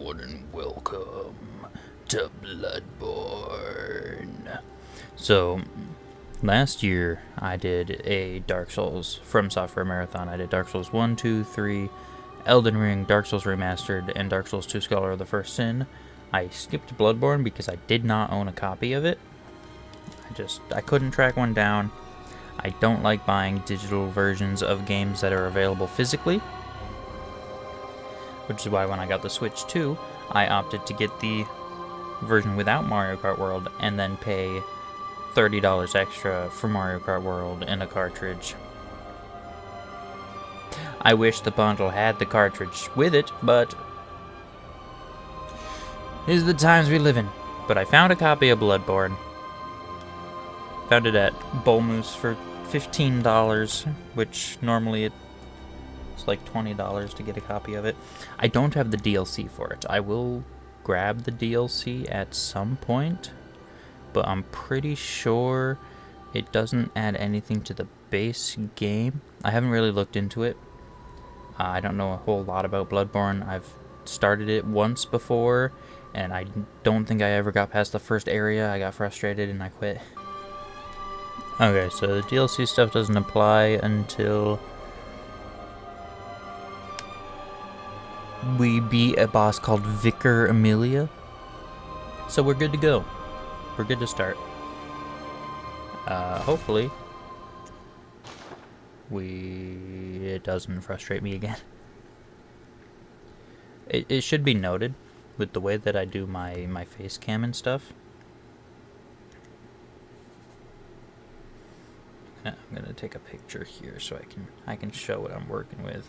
everyone, and welcome to Bloodborne. So, last year I did a Dark Souls FromSoftware Marathon. I did Dark Souls 1, 2, 3, Elden Ring, Dark Souls Remastered, and Dark Souls 2 Scholar of the First Sin. I skipped Bloodborne because I did not own a copy of it. I couldn't track one down. I don't like buying digital versions of games that are available physically, which is why when I got the Switch 2, I opted to get the version without Mario Kart World and then pay $30 extra for Mario Kart World and a cartridge. I wish the bundle had the cartridge with it, but these are the times we live in. But I found a copy of Bloodborne. Found it at Bull Moose for $15, which normally it's like $20 to get a copy of it. I don't have the DLC for it. I will grab the DLC at some point, but I'm pretty sure it doesn't add anything to the base game. I haven't really looked into it. I don't know a whole lot about Bloodborne. I've started it once before, and I don't think I ever got past the first area. I got frustrated and I quit. Okay, so the DLC stuff doesn't apply until we beat a boss called Vicar Amelia. So we're good to go. We're good to start. Hopefully it doesn't frustrate me again. It should be noted with the way that I do my face cam and stuff. I'm gonna take a picture here so I can show what I'm working with.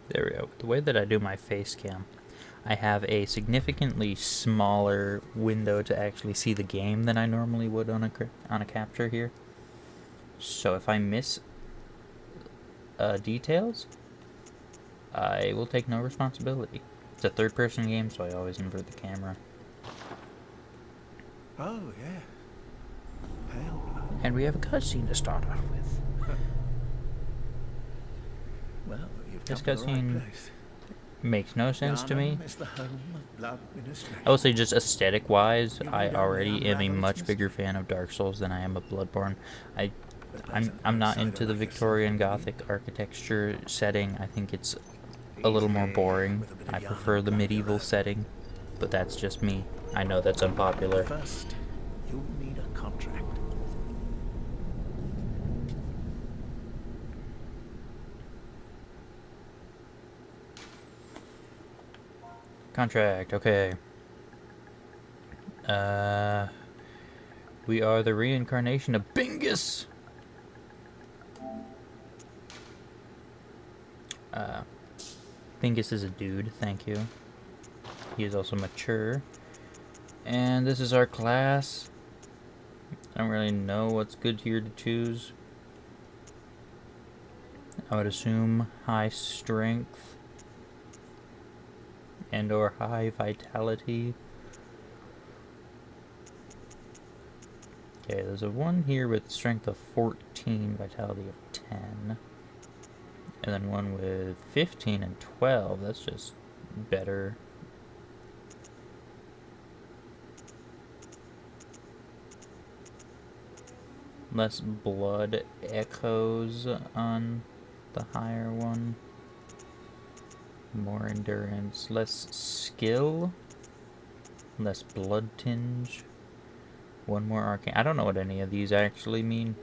There we go. The way that I do my face cam, I have a significantly smaller window to actually see the game than I normally would on a capture here. So if I miss details, I will take no responsibility. It's a third-person game, so I always invert the camera. Oh, yeah. Hell. And we have a cutscene to start off with. Well, you've This come to the right cutscene place. makes no sense to me. Yharnam is the home of blood ministry. I will say, just aesthetic-wise, I already am a much bigger fan of Dark Souls than I am of Bloodborne. I'm not into the Victorian Gothic architecture setting. I think it's a little more boring. I prefer the medieval setting, but that's just me. I know that's unpopular. First, you'll need a contract. Contract, okay. We are the reincarnation of Bingus! Bingus is a dude, thank you. He is also mature. And this is our class. I don't really know what's good here to choose. I would assume high strength and or high vitality. Okay, there's a one here with strength of 14, vitality of 10. And then one with 15 and 12. That's just better. Less blood echoes on the higher one. More endurance. Less skill. Less blood tinge. One more arcane. I don't know what any of these actually mean.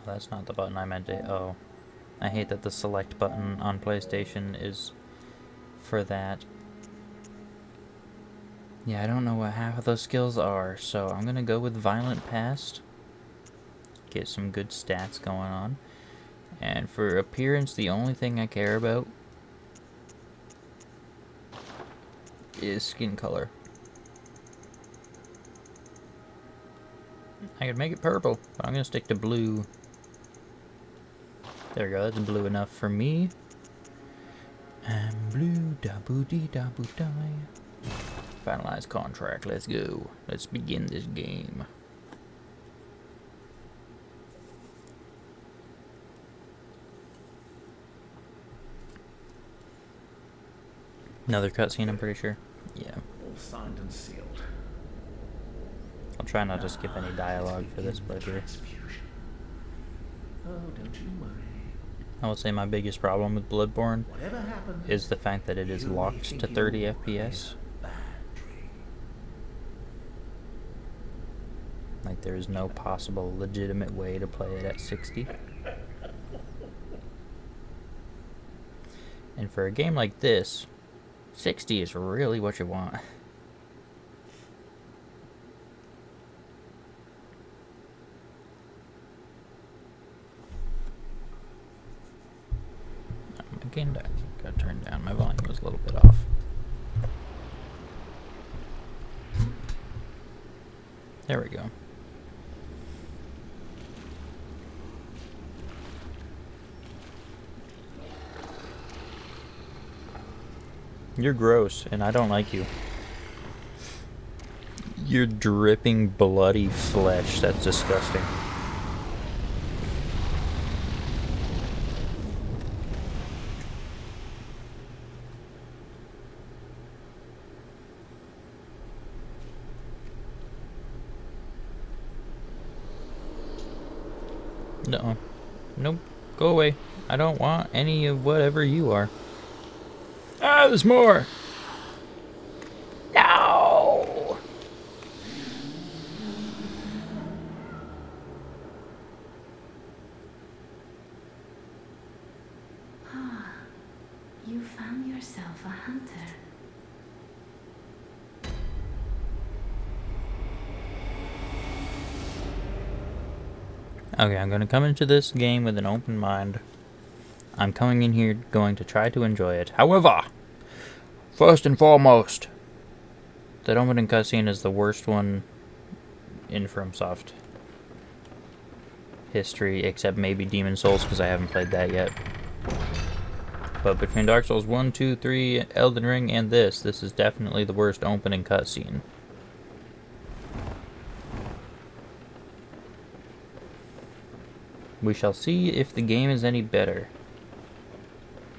Oh, that's not the button I meant to. Oh. I hate that the select button on PlayStation is for that. Yeah, I don't know what half of those skills are, so I'm gonna go with Violent Past. Get some good stats going on. And for appearance, the only thing I care about is skin color. I could make it purple, but I'm gonna stick to blue. There we go, that's blue enough for me. I'm blue, da boo dee da boo die. Finalize contract, let's go. Let's begin this game. Another cutscene, I'm pretty sure. Yeah. All signed and sealed. I'll try not to skip any dialogue for this part here. Transfusion. Oh, don't you worry. I would say my biggest problem with Bloodborne Whatever happens, is the fact that it is you may locked think to you 30 had FPS. a bad dream. Like there is no possible legitimate way to play it at 60. And for a game like this, 60 is really what you want. Again, I gotta turn down. My volume was a little bit off. There we go. You're gross, and I don't like you. You're dripping bloody flesh. That's disgusting. No. Nope. Go away. I don't want any of whatever you are. Ah, there's more! No! Ah, you found yourself a hunter. Okay, I'm going to come into this game with an open mind. I'm coming in here going to try to enjoy it. However, first and foremost, that opening cutscene is the worst one in FromSoft history, except maybe Demon's Souls, because I haven't played that yet. But between Dark Souls 1, 2, 3, Elden Ring, and this is definitely the worst opening cutscene. We shall see if the game is any better.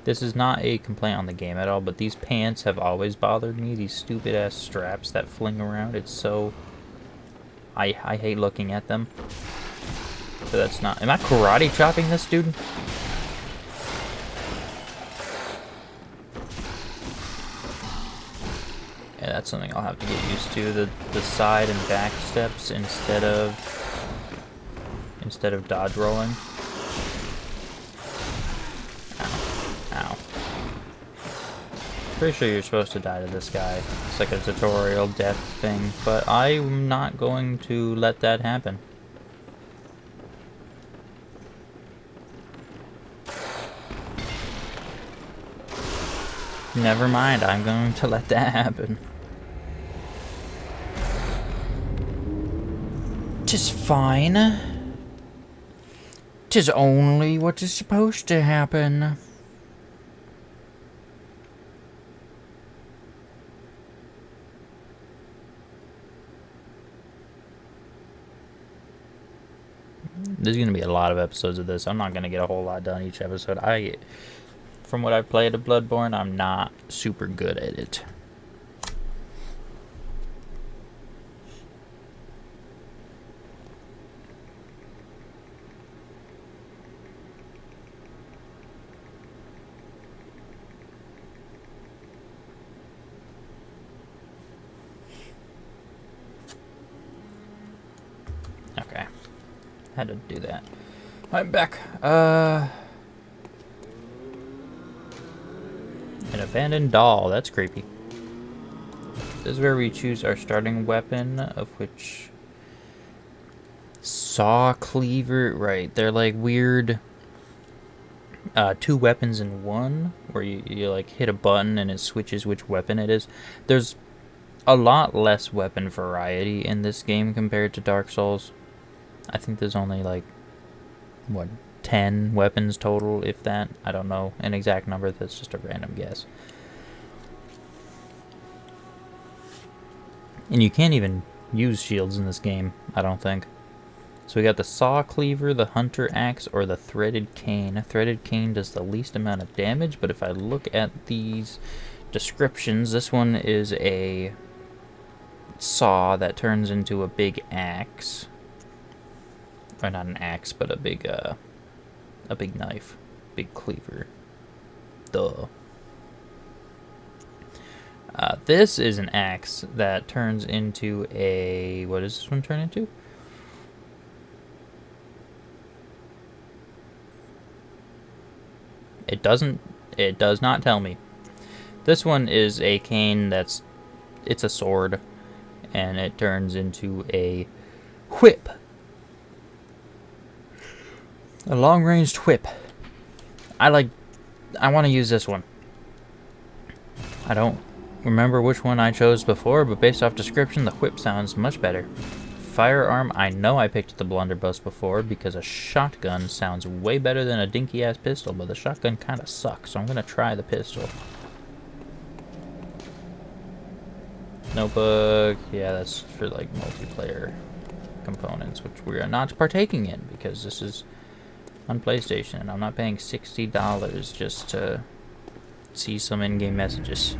This is not a complaint on the game at all, but these pants have always bothered me. These stupid ass straps that fling around. It's so... I hate looking at them. But that's not... Am I karate chopping this dude? Yeah, that's something I'll have to get used to. The side and back steps instead of dodge rolling. Ow. Pretty sure you're supposed to die to this guy. It's like a tutorial death thing, but I'm not going to let that happen. Never mind, I'm going to let that happen. 'Tis fine. 'Tis only what is supposed to happen. There's going to be a lot of episodes of this. I'm not going to get a whole lot done each episode. From what I've played of Bloodborne, I'm not super good at it. Okay. Had to do that. I'm back. An abandoned doll. That's creepy. This is where we choose our starting weapon, of which... Saw cleaver. Right. They're like weird... two weapons in one, where you like hit a button and it switches which weapon it is. There's a lot less weapon variety in this game compared to Dark Souls. I think there's only like, what, 10 weapons total, if that. I don't know an exact number. That's just a random guess. And you can't even use shields in this game, I don't think. So we got the saw cleaver, the hunter axe, or the threaded cane. A threaded cane does the least amount of damage, but if I look at these descriptions, this one is a saw that turns into a big axe. Or not an axe, but a big knife. Big cleaver. Duh. This is an axe that turns into a... What does this one turn into? It does not tell me. This one is a cane that's... It's a sword. And it turns into a whip. A long-ranged whip. I want to use this one. I don't remember which one I chose before, but based off description, the whip sounds much better. Firearm, I know I picked the blunderbuss before because a shotgun sounds way better than a dinky-ass pistol, but the shotgun kind of sucks, so I'm going to try the pistol. Notebook, yeah, that's for like multiplayer components, which we are not partaking in because this is on PlayStation, and I'm not paying $60 just to see some in-game messages.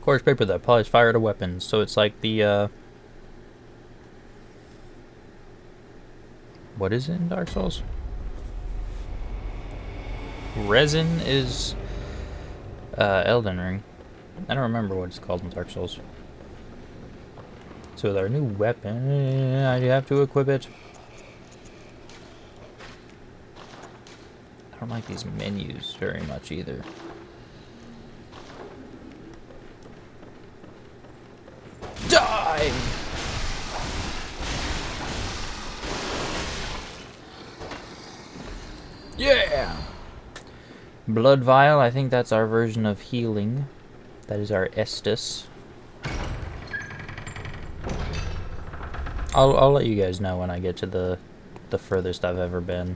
Course paper that applies fire to weapons, so it's like the what is it in Dark Souls? Resin is Elden Ring. I don't remember what it's called in Dark Souls. So with our new weapon, I have to equip it. I don't like these menus very much either. Die! Yeah! Blood vial, I think that's our version of healing. That is our Estus. I'll let you guys know when I get to the furthest I've ever been.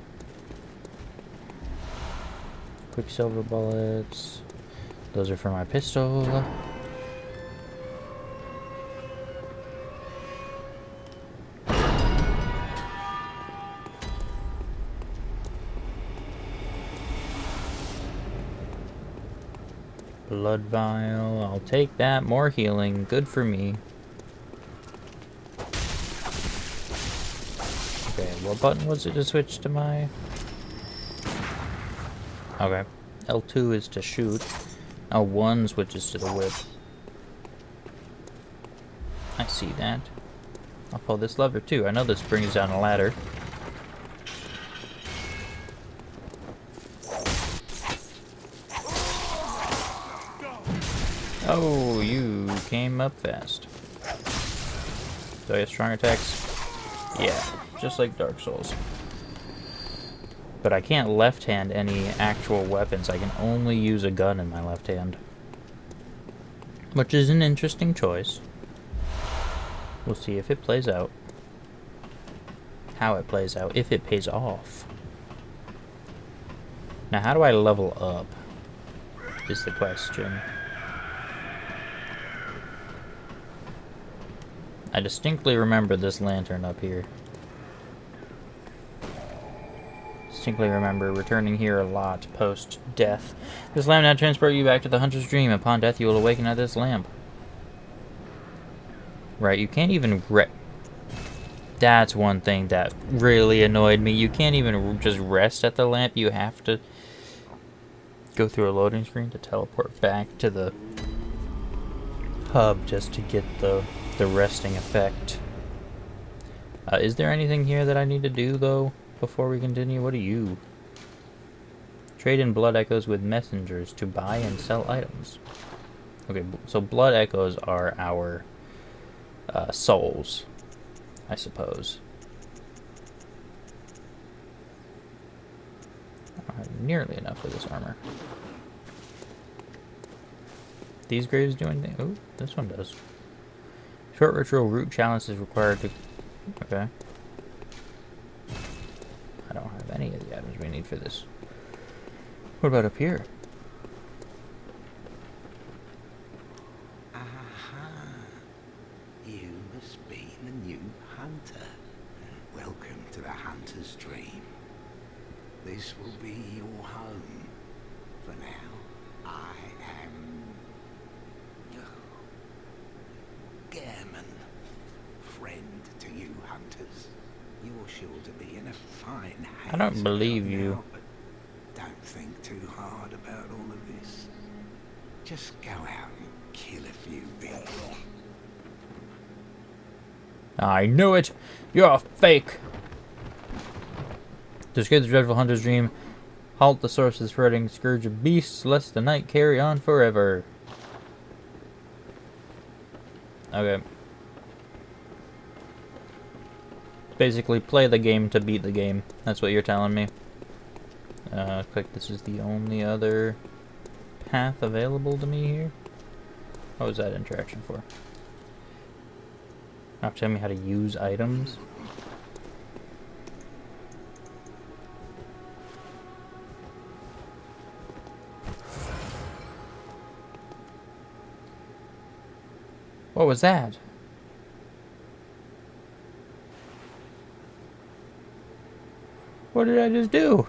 Quicksilver bullets. Those are for my pistol. Blood vial, I'll take that. More healing, good for me. Okay, what button was it to switch to my... Okay, L2 is to shoot. L1 switches to the whip. I see that. I'll pull this lever too. I know this brings down a ladder. Oh, you came up fast. Do I have strong attacks? Yeah, just like Dark Souls. But I can't left-hand any actual weapons. I can only use a gun in my left hand. Which is an interesting choice. We'll see if it plays out. How it plays out. If it pays off. Now, how do I level up? Is the question. I distinctly remember this lantern up here. Distinctly remember returning here a lot post-death. This lamp now transports you back to the hunter's dream. Upon death, you will awaken at this lamp. Right, you can't even That's one thing that really annoyed me. You can't even just rest at the lamp. You have to go through a loading screen to teleport back to the hub just to get the resting effect. Is there anything here that I need to do, though, before we continue? What are you? Trade in blood echoes with messengers to buy and sell items. Okay, so blood echoes are our souls, I suppose. I don't have nearly enough for this armor. These graves do anything? Oh, this one does. Short ritual root challenge is required to... Okay. do we need for this? What about up here? Aha! You must be the new hunter. Welcome to the hunter's dream. This will be your home. For now, I am... Gammon. Friend to you hunters. You're sure to be in a fine hands. I don't believe now, you. but don't think too hard about all of this. Just go out and kill a few beasts. I knew it! You're a fake! To escape the dreadful hunter's dream, halt the source of the spreading scourge of beasts, lest the night carry on forever. Okay. Basically, play the game to beat the game. That's what you're telling me. Click, this is the only other path available to me here. What was that interaction for? Now tell me how to use items. What was that? What did I just do?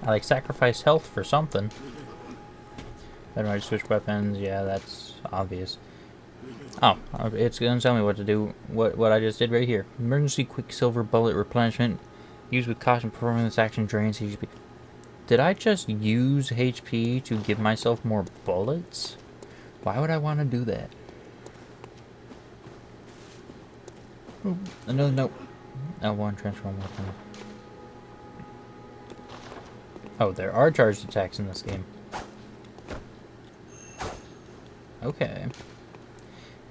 I like sacrificed health for something. Then I switch weapons. Yeah, that's obvious. Oh, it's gonna tell me what to do. What I just did right here. Emergency quicksilver bullet replenishment. Used with caution. Performing this action drains HP. Did I just use HP to give myself more bullets? Why would I want to do that? Oh, another note. L1 transform weapon. Oh, there are charged attacks in this game. Okay.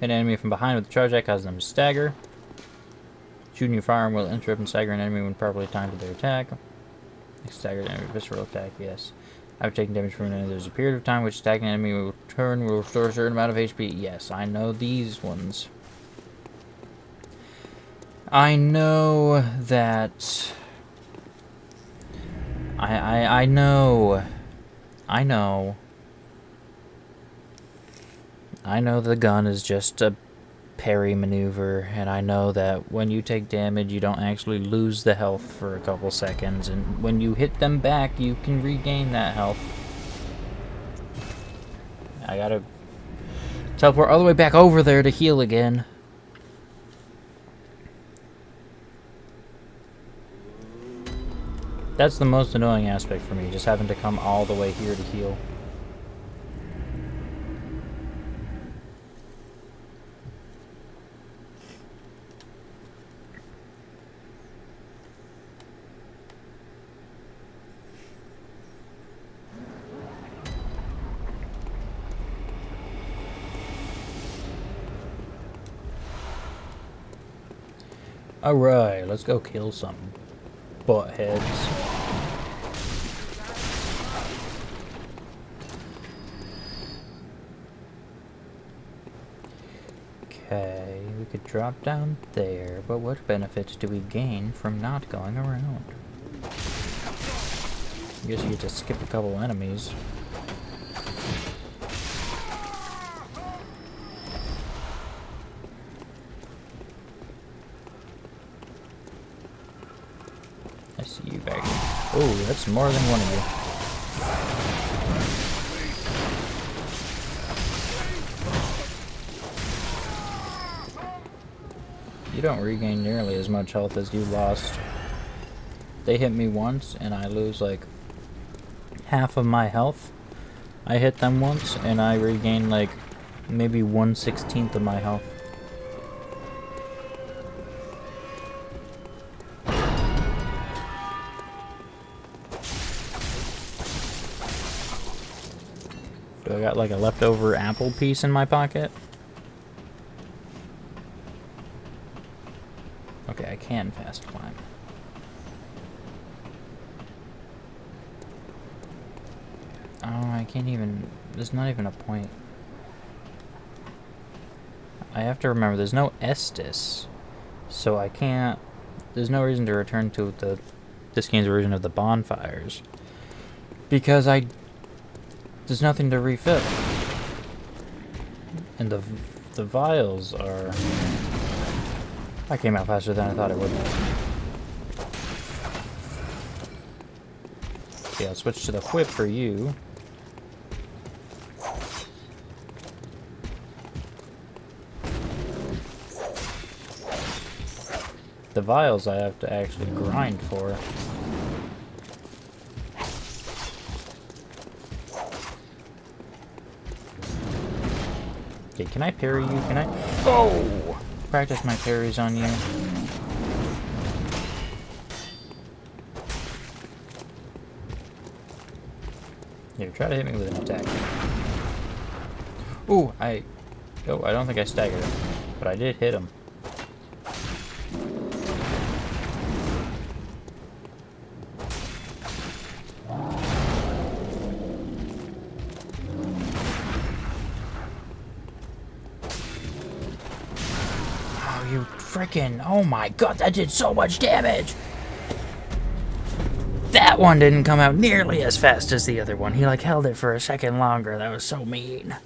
Hit an enemy from behind with a charge attack causes them to stagger. Shooting your firearm will interrupt and stagger an enemy when properly timed to their attack. Staggered enemy visceral attack, yes. After taking damage from an enemy, there's a period of time which staggering enemy will restore a certain amount of HP. Yes, I know these ones. I know that... I know. I know the gun is just a parry maneuver, and I know that when you take damage, you don't actually lose the health for a couple seconds, and when you hit them back, you can regain that health. I gotta teleport all the way back over there to heal again. That's the most annoying aspect for me, just having to come all the way here to heal. Alright, let's go kill some buttheads. Okay, we could drop down there, but what benefits do we gain from not going around? I guess you get to skip a couple enemies. I see you back here. Oh, that's more than one of you. You don't regain nearly as much health as you lost. They hit me once and I lose like half of my health. I hit them once and I regain like maybe 1/16 of my health. Do I got like a leftover apple piece in my pocket? Okay, I can fast climb. Oh, I can't even... There's not even a point. I have to remember, there's no Estus. So I can't... There's no reason to return to the this game's version of the bonfires. Because there's nothing to refill. And the vials are... I came out faster than I thought it would. Okay, I'll switch to the whip for you. The vials I have to actually grind for. Okay, can I parry you? Can I? Oh! Practice my parries on you. Here, try to hit me with an attack. Ooh, I don't think I staggered him, but I did hit him. Oh, you freaking! Oh my god, that did so much damage! That one didn't come out nearly as fast as the other one. He like held it for a second longer. That was so mean.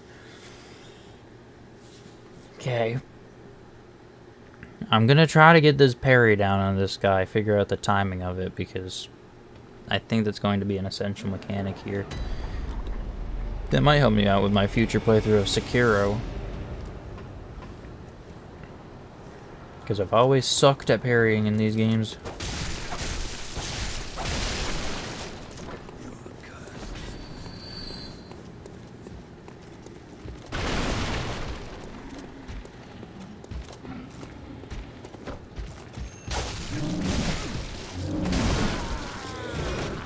Okay. I'm gonna try to get this parry down on this guy, figure out the timing of it, because I think that's going to be an essential mechanic here. That might help me out with my future playthrough of Sekiro. Because I've always sucked at parrying in these games.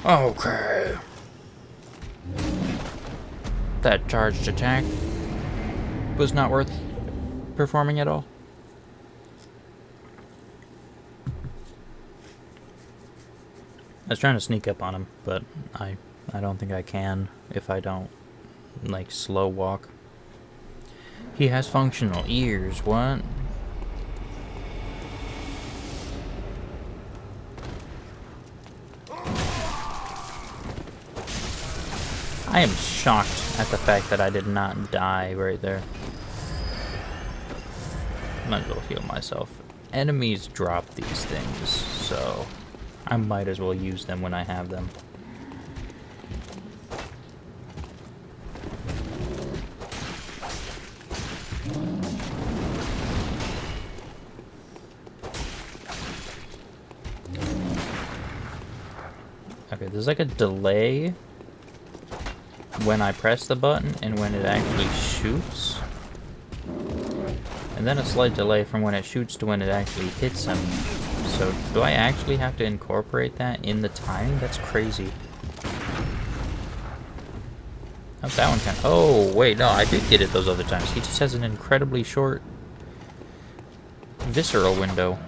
Okay. That charged attack was not worth performing at all. I was trying to sneak up on him, but I don't think I can if I don't, like, slow walk. He has functional ears, what? I am shocked at the fact that I did not die right there. Might as well heal myself. Enemies drop these things, so I might as well use them when I have them. Okay, there's like a delay when I press the button and when it actually shoots. And then a slight delay from when it shoots to when it actually hits him. So do I actually have to incorporate that in the timing? That's crazy. How's that one kind of... Oh, wait, no, I did get it those other times. He just has an incredibly short visceral window.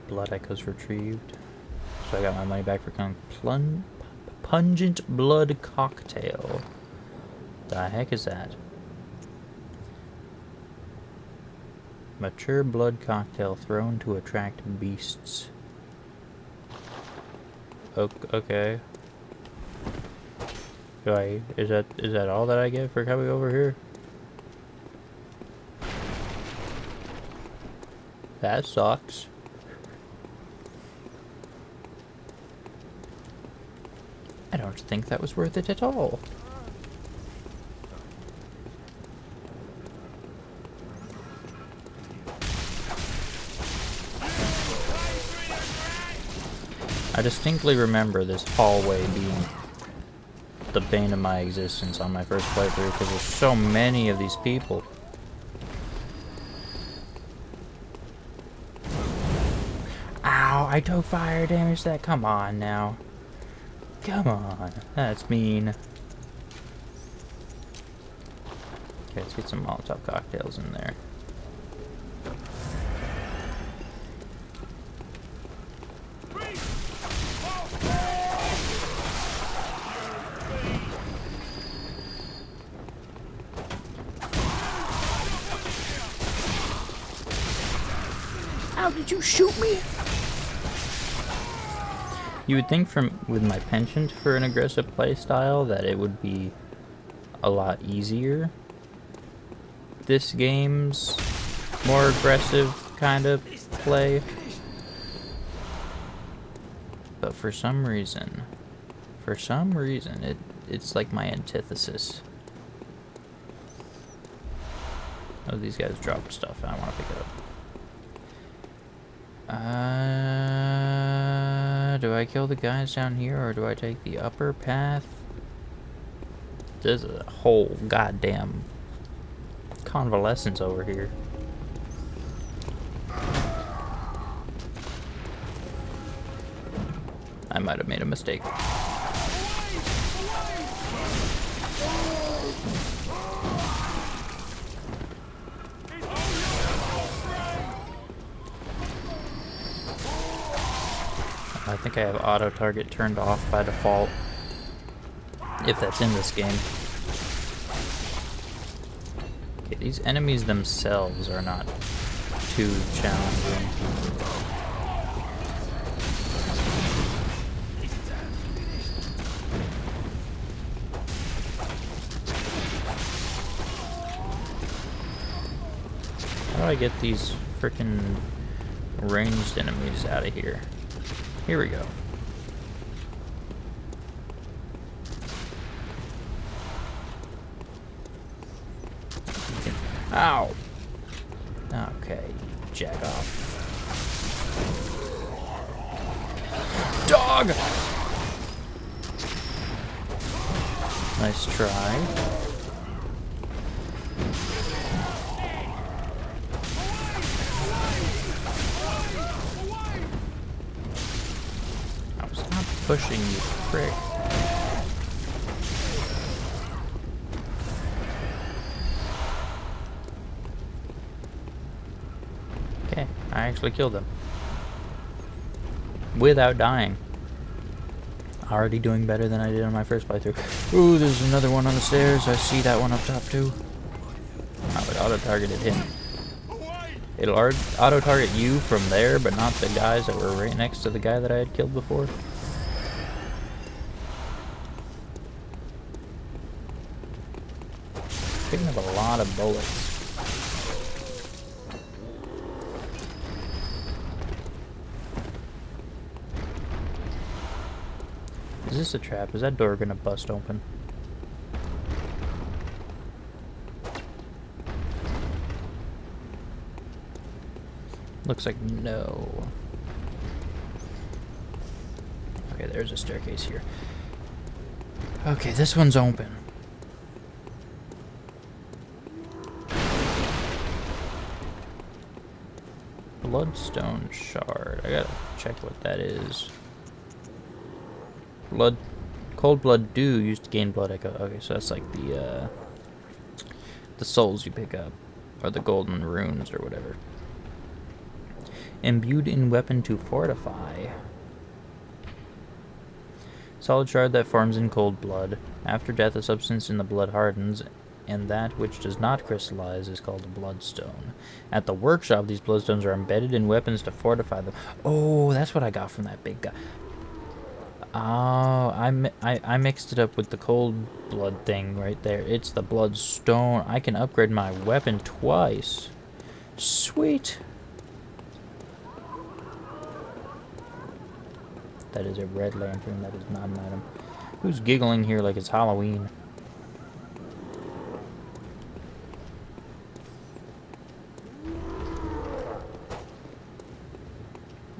Blood echoes retrieved. So I got my money back for pungent blood cocktail. The heck is that? Mature blood cocktail thrown to attract beasts. Okay. Is that all that I get for coming over here? That sucks. I don't think that was worth it at all. I distinctly remember this hallway being the bane of my existence on my first playthrough because there's so many of these people. Ow, I took fire damage that. Come on now. Come on, that's mean. Okay, let's get some Molotov cocktails in there. How did you shoot me? You would think from with my penchant for an aggressive playstyle that it would be a lot easier. This game's more aggressive kind of play. But for some reason, it's like my antithesis. Oh, these guys drop stuff and I want to pick it up. Do I kill the guys down here or do I take the upper path? There's a whole goddamn convalescence over here. I might have made a mistake. I think I have auto target turned off by default, if that's in this game. Okay, these enemies themselves are not too challenging. How do I get these frickin' ranged enemies out of here? Here we go. Ow! Okay, jack off. Dog! Nice try. Pushing, you prick. Okay, I actually killed them. Without dying. Already doing better than I did on my first playthrough. Ooh, there's another one on the stairs. I see that one up top too. Oh, it auto-targeted him. It'll auto-target you from there, but not the guys that were right next to the guy that I had killed before. Picking up a lot of bullets. Is this a trap? Is that door gonna bust open? Looks like no. Okay, there's a staircase here. Okay, this one's open. Bloodstone shard. I gotta check what that is. Cold blood dew used to gain blood echo. Okay, so that's like the souls you pick up, or the golden runes or whatever. Imbued in weapon to fortify. Solid shard that forms in cold blood. After death, a substance in the blood hardens, and that which does not crystallize is called a bloodstone. At the workshop, these bloodstones are embedded in weapons to fortify them. Oh, that's what I got from that big guy. Oh, I mixed it up with the cold blood thing right there. It's the bloodstone. I can upgrade my weapon twice. Sweet. That is a red lantern. That is not an item. Who's giggling here like it's Halloween?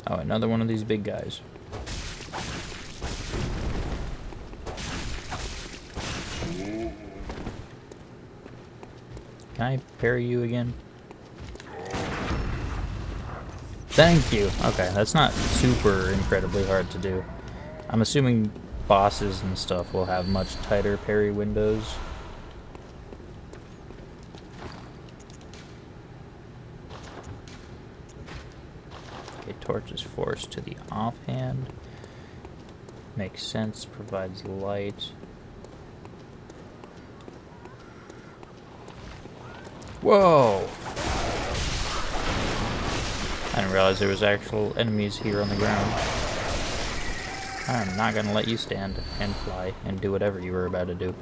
Oh, another one of these big guys. Can I parry you again? Thank you. Okay, that's not super incredibly hard to do. I'm assuming bosses and stuff will have much tighter parry windows. Okay, torch is forced to the offhand. Makes sense, provides light. Whoa! I didn't realize there was actual enemies here on the ground. I'm not gonna let you stand and fly and do whatever you were about to do.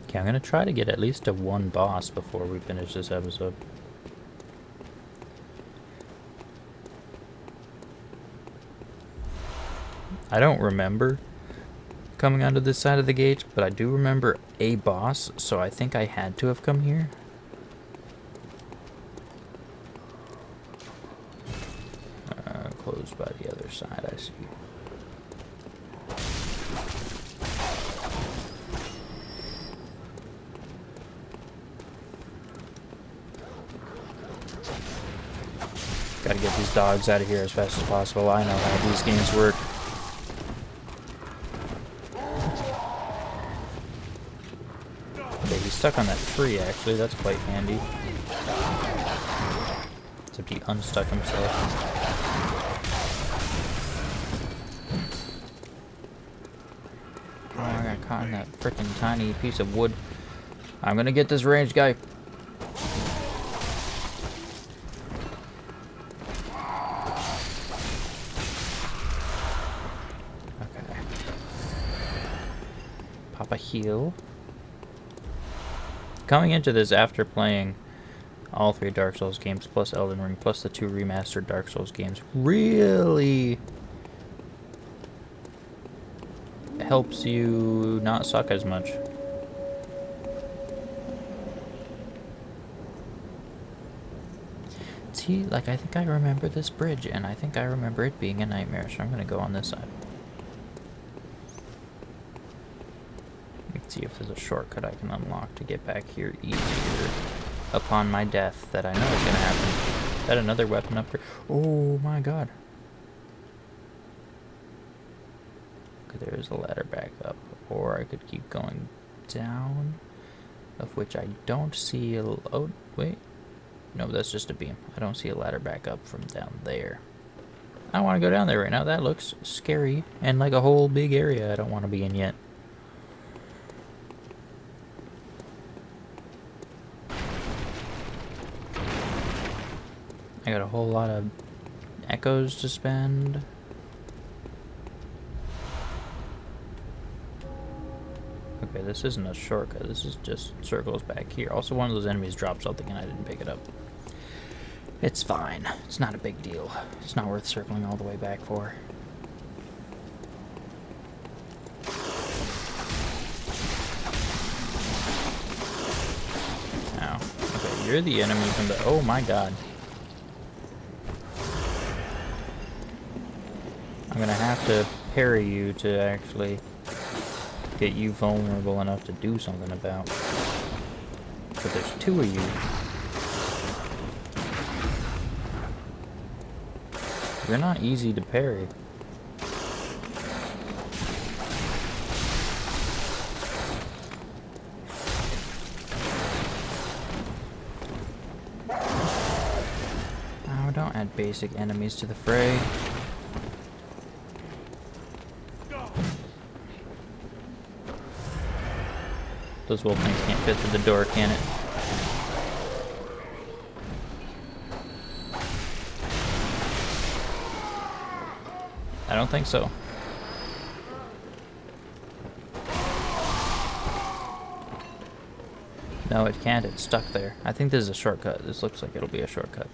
Okay, I'm gonna try to get at least to one boss before we finish this episode. I don't remember coming onto this side of the gate, but I do remember a boss, so I think I had to have come here. Closed by the other side, I see. Gotta get these dogs out of here as fast as possible. I know how these games work. Okay, he's stuck on that tree, actually. That's quite handy. Except he unstuck himself. Oh, I got caught in that freaking tiny piece of wood. I'm gonna get this ranged guy. Okay. Pop a heal. Coming into this after playing all 3 Dark Souls games, plus Elden Ring, plus the 2 remastered Dark Souls games, really helps you not suck as much. See, like, I think I remember this bridge, and I think I remember it being a nightmare, so I'm gonna go on this side. Let's see if there's a shortcut I can unlock to get back here easier upon my death that I know is gonna happen. Is that another weapon upgrade? Oh my god. Okay, there's a ladder back up. Or I could keep going down, of which I don't see a... Oh, wait. No, that's just a beam. I don't see a ladder back up from down there. I don't want to go down there right now. That looks scary and like a whole big area I don't want to be in yet. I got a whole lot of echoes to spend. Okay, this isn't a shortcut. This is just circles back here. Also, one of those enemies dropped something and I didn't pick it up. It's fine. It's not a big deal. It's not worth circling all the way back for. Ow. Okay, you're the enemy from the... Oh my god. I'm gonna have to parry you to actually get you vulnerable enough to do something about. But there's 2 of you. You're not easy to parry. Oh, don't add basic enemies to the fray. Those wolf things can't fit through the door, can it? I don't think so. No, it can't. It's stuck there. I think this is a shortcut. This looks like it'll be a shortcut.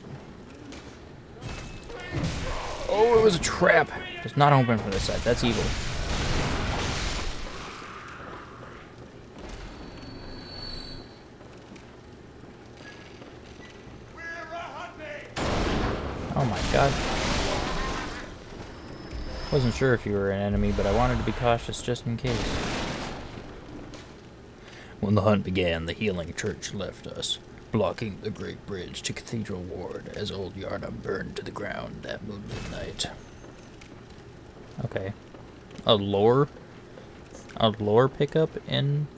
Oh, it was a trap! It's not open from this side. That's evil. Oh my god. Wasn't sure if you were an enemy, but I wanted to be cautious just in case. When the hunt began, the healing church left us, blocking the great bridge to Cathedral Ward as old Yharnam burned to the ground that moonlit night. Okay. A lore pickup in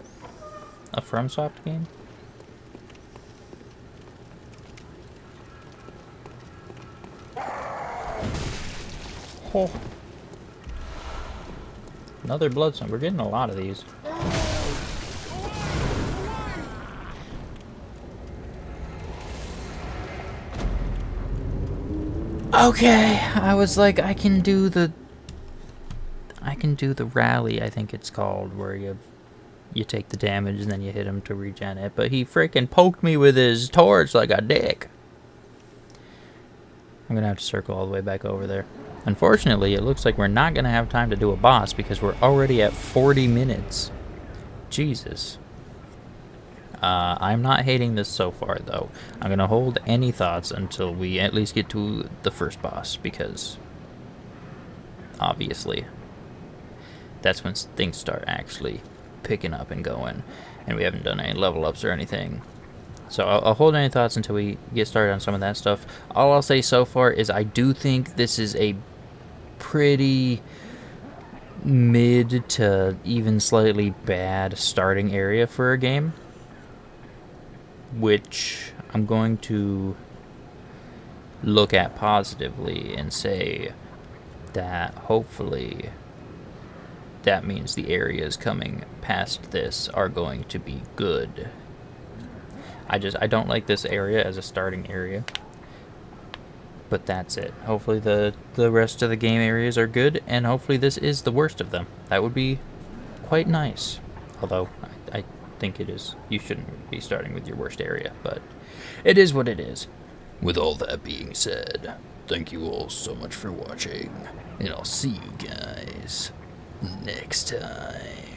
a FromSoft game? Oh. Another bloodstone. We're getting a lot of these. Okay, I was like, I can do the rally, I think it's called, where you take the damage and then you hit him to regen it, but he freaking poked me with his torch like a dick. I'm gonna have to circle all the way back over there. Unfortunately, it looks like we're not gonna have time to do a boss because we're already at 40 minutes. Jesus. I'm not hating this so far, though. I'm gonna hold any thoughts until we at least get to the first boss, because obviously that's when things start actually picking up and going, and we haven't done any level ups or anything. So I'll hold any thoughts until we get started on some of that stuff. All I'll say so far is I do think this is a pretty mid to even slightly bad starting area for a game, which I'm going to look at positively and say that hopefully that means the areas coming past this are going to be good. I don't like this area as a starting area, but that's it. Hopefully the rest of the game areas are good, and hopefully this is the worst of them. That would be quite nice. Although I think it is. You shouldn't be starting with your worst area, but it is what it is. With all that being said, thank you all so much for watching, and I'll see you guys next time.